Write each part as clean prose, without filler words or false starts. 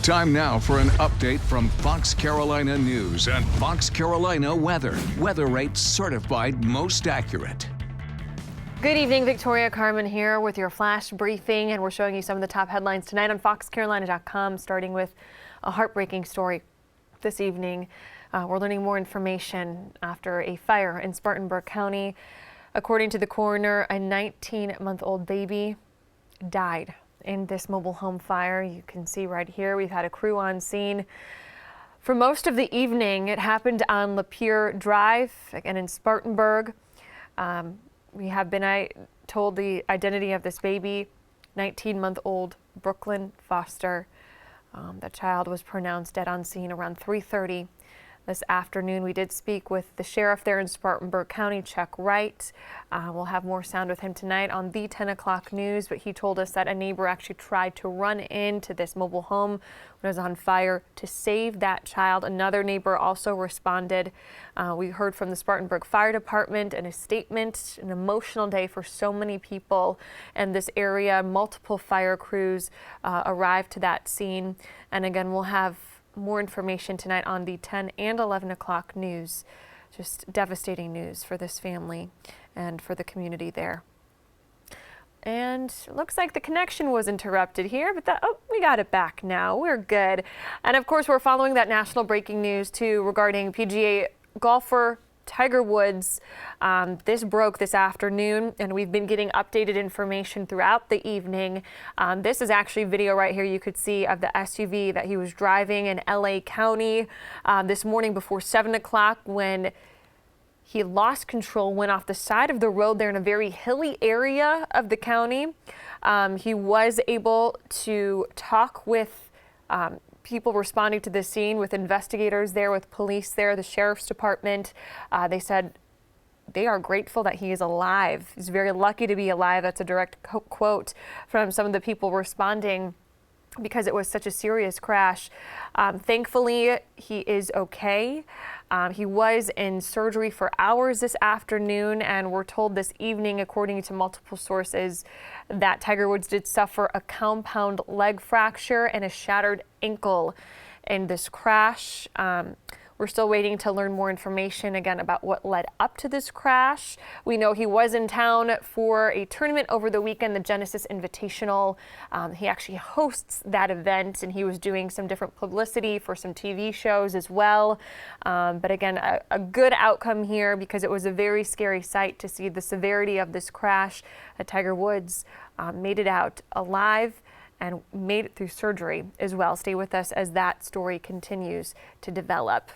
Time now for an update from Fox Carolina News and Fox Carolina Weather. Weather rates certified most accurate. Good evening, Victoria Carmen here with your flash briefing, and we're showing you some of the top headlines tonight on foxcarolina.com, starting with a heartbreaking story this evening. We're learning more information after a fire in Spartanburg County. According to the coroner, a 19-month-old baby died in this mobile home fire. You can see right here, we've had a crew on scene for most of the evening. It happened on Lapeer Drive, again in Spartanburg. We have been told the identity of this baby, 19-month-old Brooklyn Foster. The child was pronounced dead on scene around 3:30 this afternoon. We did speak with the sheriff there in Spartanburg County, Chuck Wright. We'll have more sound with him tonight on the 10 o'clock news, but he told us that a neighbor actually tried to run into this mobile home when it was on fire to save that child. Another neighbor also responded. We heard from the Spartanburg Fire Department in a statement, an emotional day for so many people in this area. Multiple fire crews arrived to that scene. And again, we'll have more information tonight on the 10 and 11 o'clock news. Just devastating news for this family and for the community there. And it looks like the connection was interrupted here, but we got it back now. We're good. And of course, we're following that national breaking news too regarding PGA golfer Tiger Woods. This broke this afternoon, and we've been getting updated information throughout the evening. This is actually video right here you could see of the SUV that he was driving in LA County this morning before 7 o'clock when he lost control, went off the side of the road there in a very hilly area of the county. He was able to talk with people responding to the scene, with investigators there, with police there, the sheriff's department. They said they are grateful that he is alive. He's very lucky to be alive. That's a direct quote from some of the people responding, because it was such a serious crash. Thankfully, he is okay. He was in surgery for hours this afternoon, and we're told this evening, according to multiple sources, that Tiger Woods did suffer a compound leg fracture and a shattered ankle in this crash. We're still waiting to learn more information again about what led up to this crash. We know he was in town for a tournament over the weekend, the Genesis Invitational. He actually hosts that event, and he was doing some different publicity for some TV shows as well. But again, a good outcome here, because it was a very scary sight to see the severity of this crash. Tiger Woods made it out alive and made it through surgery as well. Stay with us as that story continues to develop.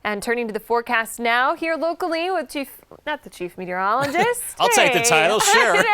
And turning to the forecast now here locally with not the chief meteorologist. I'll take the title, sure.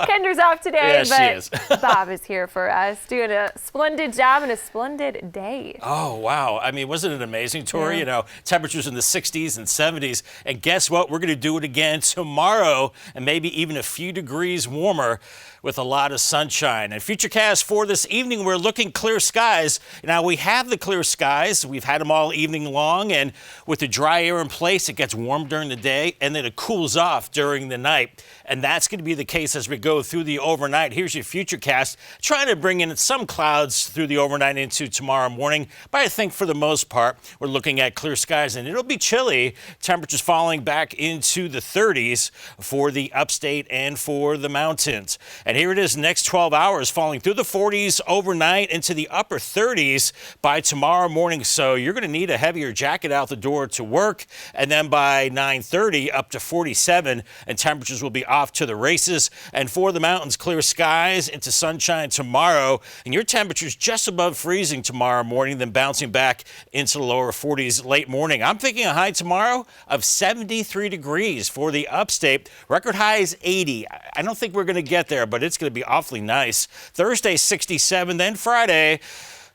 Kendra's off today, yeah, but Bob is here for us, doing a splendid job and a splendid day. Oh, wow. I mean, wasn't it amazing, Tori? Yeah. You know, temperatures in the 60s and 70s. And guess what? We're going to do it again tomorrow, and maybe even a few degrees warmer with a lot of sunshine. And Futurecast for this evening, we're looking clear skies. Now, we have the clear skies. We've had them all evening long, and with the dry air in place, it gets warm during the day, and then it cools off during the night. And that's going to be the case as we go through the overnight. Here's your Futurecast, trying to bring in some clouds through the overnight into tomorrow morning. But I think for the most part, we're looking at clear skies, and it'll be chilly. Temperatures falling back into the 30s for the upstate and for the mountains. And here it is, next 12 hours, falling through the 40s overnight into the upper 30s by tomorrow morning. So you're going to need a heavier jacket out the door to work. And then by 9:30 up to 47, and temperatures will be off to the races. And for the mountains, clear skies into sunshine tomorrow. And your temperatures just above freezing tomorrow morning, then bouncing back into the lower 40s late morning. I'm thinking a high tomorrow of 73 degrees for the upstate. Record high is 80. I don't think we're going to get there, but it's going to be awfully nice. Thursday, 67, then Friday,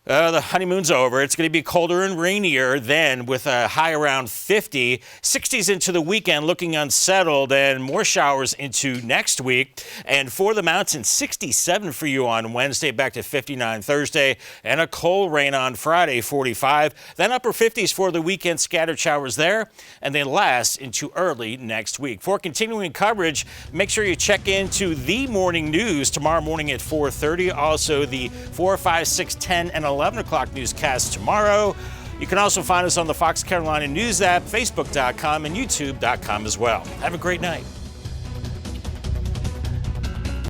the honeymoon's over. It's going to be colder and rainier then, with a high around 50. 60s into the weekend, looking unsettled, and more showers into next week. And for the mountains, 67 for you on Wednesday, back to 59 Thursday, and a cold rain on Friday, 45. Then upper 50s for the weekend, scattered showers there, and then last into early next week. For continuing coverage, make sure you check into the morning news tomorrow morning at 4:30. Also the 4, 5, 6, 10, and 11 11 o'clock newscast tomorrow. You can also find us on the Fox Carolina News app, Facebook.com, and YouTube.com as well. Have a great night.